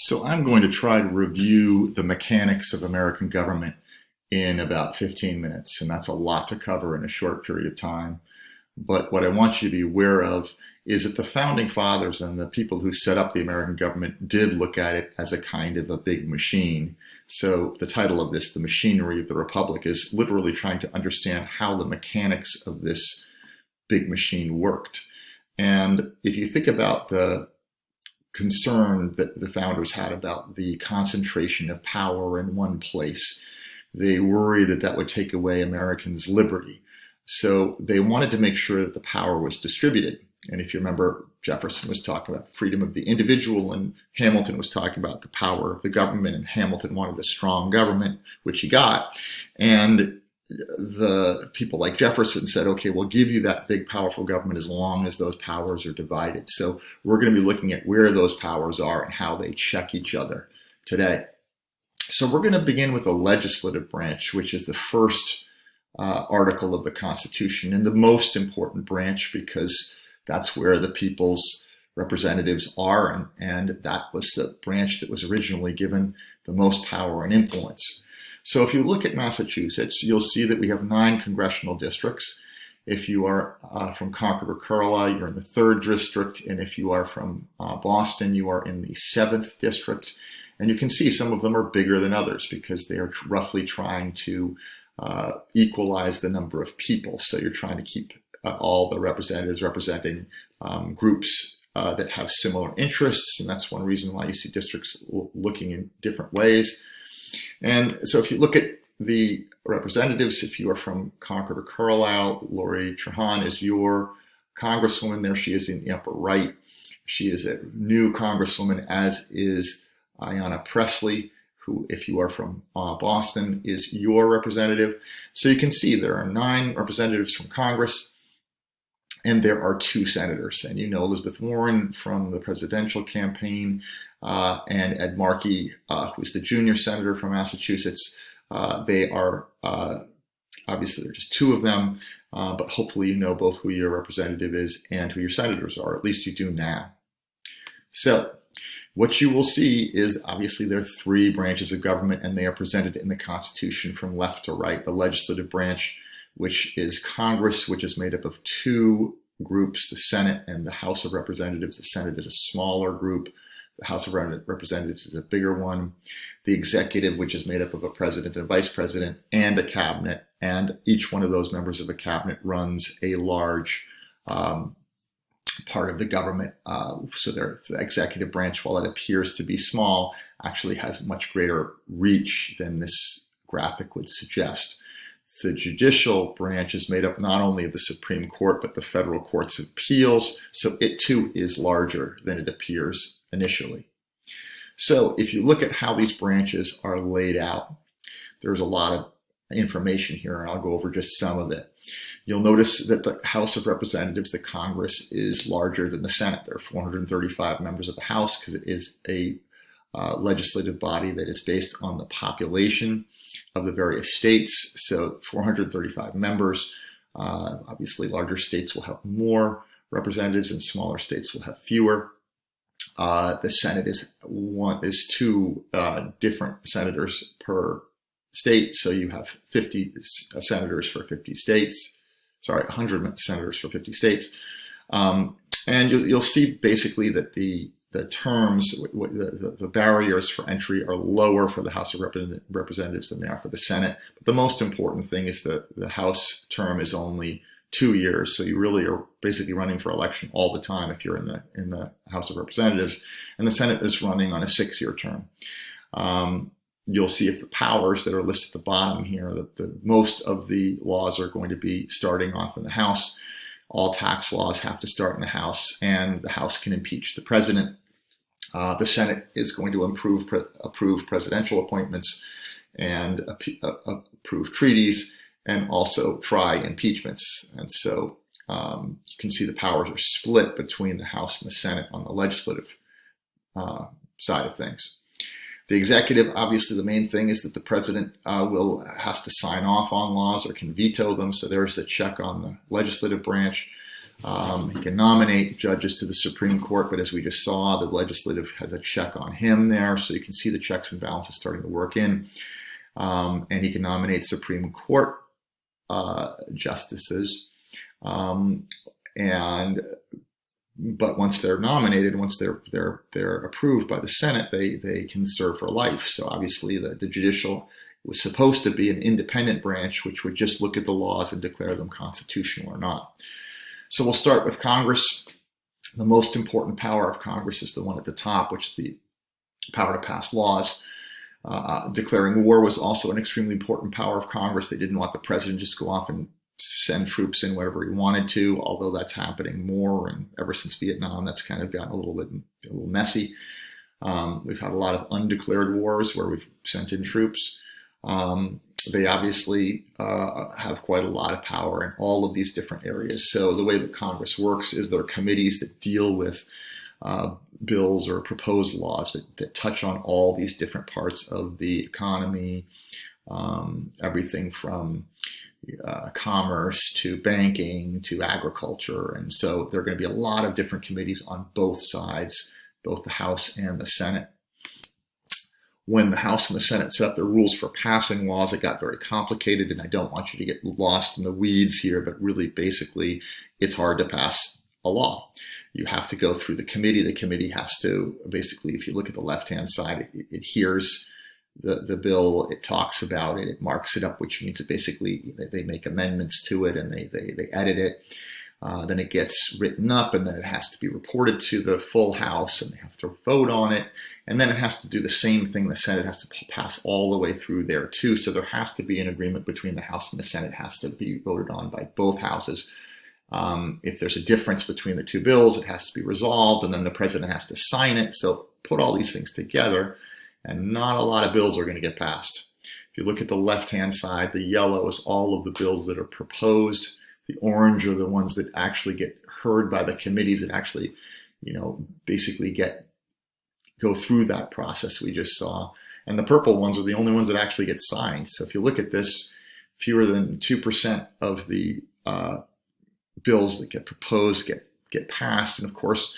So I'm going to try to review the mechanics of American government in about 15 minutes, and that's a lot to cover in a short period of time. But what I want you to be aware of is that the founding fathers and the people who set up the American government did look at it as a kind of a big machine. So the title of this, The Machinery of the Republic, is literally trying to understand how the mechanics of this big machine worked. And if you think about the concern that the founders had about the concentration of power in one place, they worried that that would take away Americans' liberty. So they wanted to make sure that the power was distributed. And if you remember, Jefferson was talking about freedom of the individual, and Hamilton was talking about the power of the government, and Hamilton wanted a strong government, which he got. And the people like Jefferson said, okay, we'll give you that big, powerful government as long as those powers are divided. So we're going to be looking at where those powers are and how they check each other today. So we're going to begin with the legislative branch, which is the first article of the Constitution and the most important branch, because that's where the people's representatives are, and that was the branch that was originally given the most power and influence. So if you look at Massachusetts, you'll see that we have 9 congressional districts. If you are from Concord or Carlisle, you're in the 3rd district, and if you are from Boston, you are in the 7th district. And you can see some of them are bigger than others because they are roughly trying to equalize the number of people. So you're trying to keep all the representatives representing groups that have similar interests, and that's one reason why you see districts looking in different ways. And so if you look at the representatives, if you are from Concord or Carlisle, Lori Trahan is your congresswoman there. She is in the upper right. She is a new congresswoman, as is Ayanna Pressley, who, if you are from Boston, is your representative. So you can see there are 9 representatives from Congress, and there are 2 senators. And you know Elizabeth Warren from the presidential campaign, and Ed Markey, who's the junior senator from Massachusetts. They are, obviously there are just 2 of them, but hopefully you know both who your representative is and who your senators are, at least you do now. So what you will see is obviously there are 3 branches of government, and they are presented in the Constitution from left to right. The legislative branch, which is Congress, which is made up of 2 groups, the Senate and the House of Representatives. The Senate is a smaller group. The House of Representatives is a bigger one. The executive, which is made up of a president, a vice president, and a cabinet. And each one of those members of a cabinet runs a large part of the government. So the executive branch, while it appears to be small, actually has much greater reach than this graphic would suggest. The judicial branch is made up not only of the Supreme Court, but the federal courts of appeals. So it too is larger than it appears initially. So if you look at how these branches are laid out, there's a lot of information here, and I'll go over just some of it. You'll notice that the House of Representatives, the Congress, is larger than the Senate. There are 435 members of the House because it is a legislative body that is based on the population of the various states. So 435 members. Obviously, larger states will have more representatives and smaller states will have fewer. The Senate is 2 different senators per state. So you have 50 senators for 50 states. Sorry, 100 senators for 50 states. And you'll see basically that the terms, the barriers for entry are lower for the House of Representatives than they are for the Senate. But the most important thing is that the House term is only 2 years, so you really are basically running for election all the time if you're in the House of Representatives, and the Senate is running on a 6-year term. You'll see if the powers that are listed at the bottom here, the most of the laws are going to be starting off in the House. All tax laws have to start in the House, and the House can impeach the president. The Senate is going to approve presidential appointments and approve treaties, and also try impeachments. And so you can see the powers are split between the House and the Senate on the legislative side of things. The executive, obviously the main thing is that the president has to sign off on laws or can veto them. So there's a check on the legislative branch. He can nominate judges to the Supreme Court, but as we just saw, the legislative has a check on him there, so you can see the checks and balances starting to work in. And he can nominate Supreme Court justices. But once they're nominated, once they're approved by the Senate, they can serve for life. So obviously the judicial was supposed to be an independent branch, which would just look at the laws and declare them constitutional or not. So we'll start with Congress. The most important power of Congress is the one at the top, which is the power to pass laws. Declaring war was also an extremely important power of Congress. They didn't want the president just go off and send troops in wherever he wanted to, although that's happening more. And ever since Vietnam, that's kind of gotten a little messy. We've had a lot of undeclared wars where we've sent in troops. They obviously have quite a lot of power in all of these different areas. So the way that Congress works is there are committees that deal with bills or proposed laws that touch on all these different parts of the economy, everything from commerce to banking to agriculture. And so there are going to be a lot of different committees on both sides, both the House and the Senate. When the House and the Senate set up their rules for passing laws, it got very complicated, and I don't want you to get lost in the weeds here, but really basically it's hard to pass a law. You have to go through the committee. The committee has to basically, if you look at the left-hand side, it hears the bill, it talks about it, it marks it up, which means that basically they make amendments to it and they edit it. Then it gets written up, and then it has to be reported to the full House, and they have to vote on it. And then it has to do the same thing. The Senate has to pass all the way through there too. So there has to be an agreement between the House and the Senate. It has to be voted on by both houses. If there's a difference between the two bills, it has to be resolved, and then the president has to sign it. So put all these things together, and not a lot of bills are going to get passed. If you look at the left-hand side, the yellow is all of the bills that are proposed. The orange are the ones that actually get heard by the committees that actually, basically go through that process we just saw. And the purple ones are the only ones that actually get signed. So if you look at this, fewer than 2% of the bills that get proposed get passed. And of course,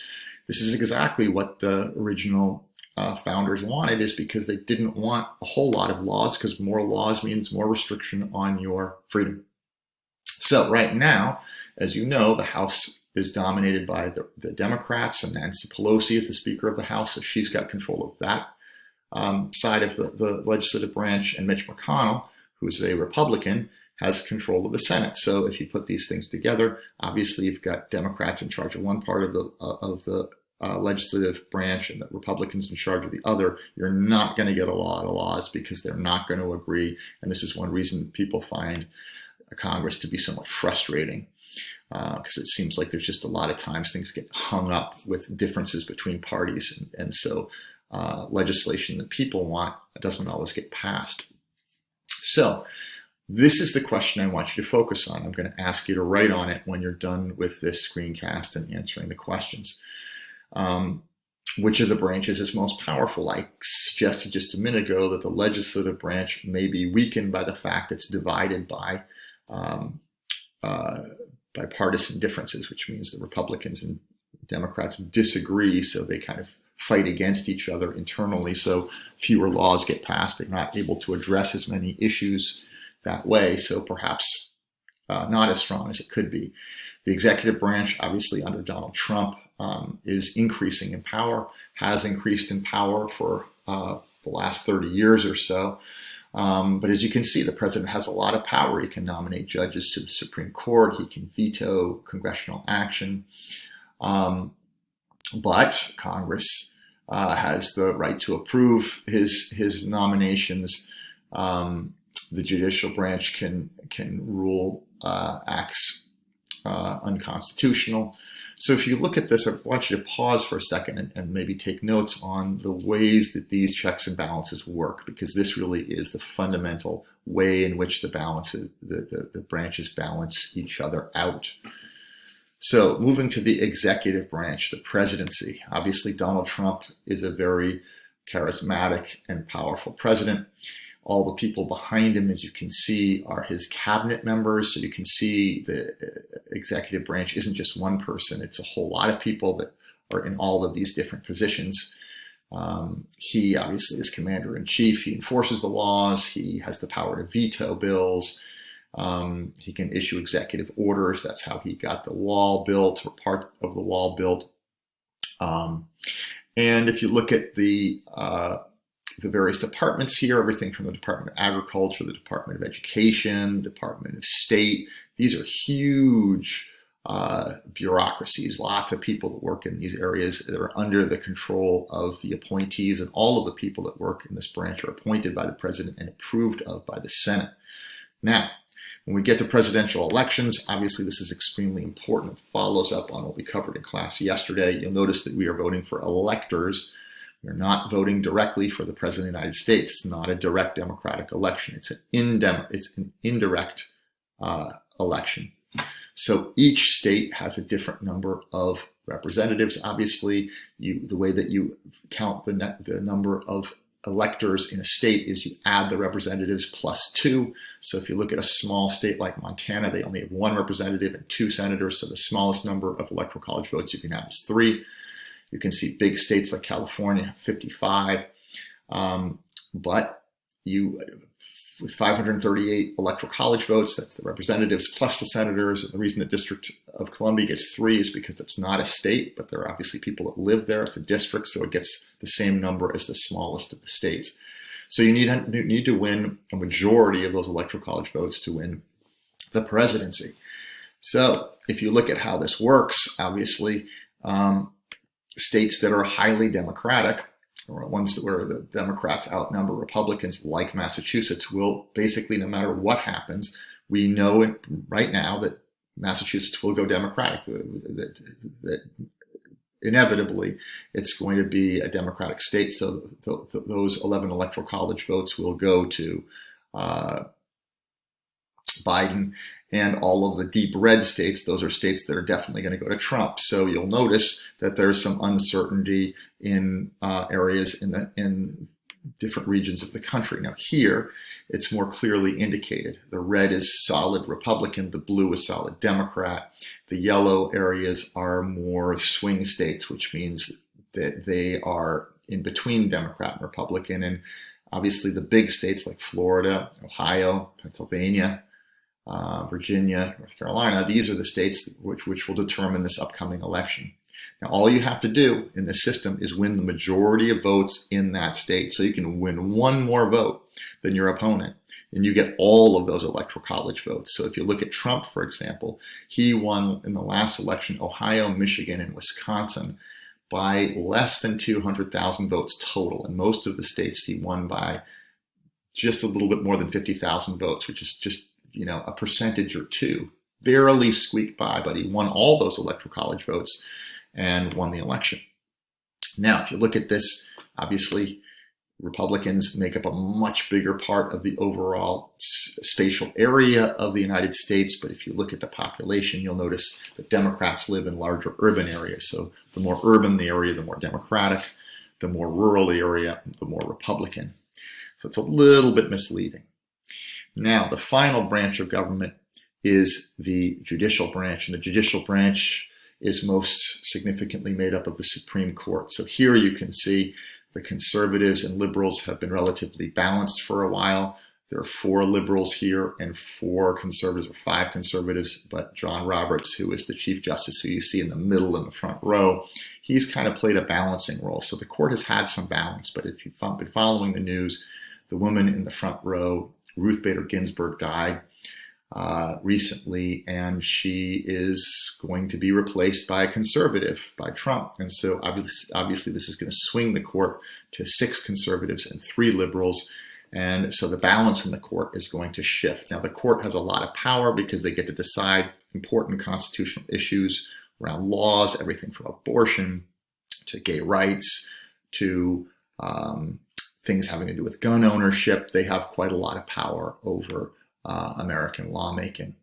this is exactly what the original founders wanted, is because they didn't want a whole lot of laws, because more laws means more restriction on your freedom. So right now, as you know, the House is dominated by the Democrats, and Nancy Pelosi is the Speaker of the House, so she's got control of that side of the legislative branch, and Mitch McConnell, who's a Republican, has control of the Senate. So if you put these things together, obviously you've got Democrats in charge of one part of the legislative branch and the Republicans in charge of the other. You're not going to get a lot of laws because they're not going to agree. And this is one reason people find Congress to be somewhat frustrating, because it seems like there's just a lot of times things get hung up with differences between parties. And so legislation that people want doesn't always get passed. So this is the question I want you to focus on. I'm going to ask you to write on it when you're done with this screencast and answering the questions. Which of the branches is most powerful? I suggested just a minute ago that the legislative branch may be weakened by the fact it's divided by partisan differences, which means the Republicans and Democrats disagree, so they kind of fight against each other internally, so fewer laws get passed. They're not able to address as many issues that way, so perhaps not as strong as it could be. The executive branch, obviously under Donald Trump, is increasing in power, has increased in power for the last 30 years or so. But as you can see, the president has a lot of power. He can nominate judges to the Supreme Court. He can veto congressional action. But Congress has the right to approve his nominations. The judicial branch can rule acts unconstitutional. So if you look at this, I want you to pause for a second and maybe take notes on the ways that these checks and balances work, because this really is the fundamental way in which the branches balance each other out. So moving to the executive branch, the presidency. Obviously, Donald Trump is a very charismatic and powerful president. All the people behind him, as you can see, are his cabinet members. So you can see the executive branch isn't just one person. It's a whole lot of people that are in all of these different positions. He obviously is commander-in-chief. He enforces the laws. He has the power to veto bills. He can issue executive orders. That's how he got the wall built, or part of the wall built. And if you look at the various departments here, everything from the Department of Agriculture, the Department of Education, Department of State, these are huge bureaucracies, lots of people that work in these areas that are under the control of the appointees, and all of the people that work in this branch are appointed by the president and approved of by the Senate. Now, when we get to presidential elections, obviously this is extremely important. It follows up on what we covered in class yesterday. You'll notice that we are voting for electors. We're not voting directly for the President of the United States. It's not a direct democratic election. It's an indirect election. So each state has a different number of representatives. Obviously, the way that you count the number of electors in a state is you add the representatives plus 2. So if you look at a small state like Montana, they only have 1 representative and 2 senators. So the smallest number of electoral college votes you can have is 3. You can see big states like California, 55. But with 538 electoral college votes, that's the representatives plus the senators. And the reason the District of Columbia gets 3 is because it's not a state, but there are obviously people that live there. It's a district, so it gets the same number as the smallest of the states. So you need to win a majority of those electoral college votes to win the presidency. So if you look at how this works, obviously, states that are highly democratic, or ones where the Democrats outnumber Republicans, like Massachusetts, will basically, no matter what happens, we know right now that Massachusetts will go Democratic, that inevitably it's going to be a Democratic state. So those 11 electoral college votes will go to Biden. And all of the deep red states, those are states that are definitely going to go to Trump. So you'll notice that there's some uncertainty in areas in different regions of the country. Now here, it's more clearly indicated. The red is solid Republican, the blue is solid Democrat. The yellow areas are more swing states, which means that they are in between Democrat and Republican. And obviously the big states like Florida, Ohio, Pennsylvania, Virginia, North Carolina, these are the states which will determine this upcoming election. Now, all you have to do in this system is win the majority of votes in that state. So you can win 1 more vote than your opponent, and you get all of those electoral college votes. So if you look at Trump, for example, he won in the last election Ohio, Michigan, and Wisconsin by less than 200,000 votes total. And most of the states he won by just a little bit more than 50,000 votes, which is just a percentage or 2, barely squeaked by, but he won all those electoral college votes and won the election. Now, if you look at this, obviously, Republicans make up a much bigger part of the overall spatial area of the United States. But if you look at the population, you'll notice that Democrats live in larger urban areas. So the more urban the area, the more Democratic. The more rural the area, the more Republican. So it's a little bit misleading. Now, the final branch of government is the judicial branch, and the judicial branch is most significantly made up of the Supreme Court. So here you can see the conservatives and liberals have been relatively balanced for a while. There are 4 liberals here and 4 conservatives, or 5 conservatives, but John Roberts, who is the Chief Justice, who you see in the middle in the front row, he's kind of played a balancing role. So the court has had some balance, but if you've been following the news, the woman in the front row, Ruth Bader Ginsburg, died recently, and she is going to be replaced by a conservative, by Trump. And so obviously this is going to swing the court to 6 conservatives and 3 liberals. And so the balance in the court is going to shift. Now, the court has a lot of power because they get to decide important constitutional issues around laws, everything from abortion to gay rights to things having to do with gun ownership. They have quite a lot of power over American lawmaking.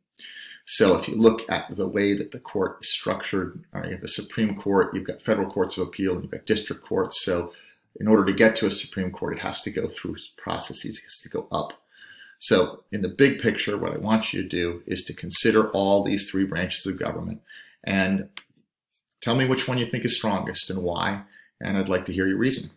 So if you look at the way that the court is structured, you have the Supreme Court, you've got federal courts of appeal, and you've got district courts. So in order to get to a Supreme Court, it has to go through processes, it has to go up. So in the big picture, what I want you to do is to consider all these three branches of government and tell me which one you think is strongest and why, and I'd like to hear your reason.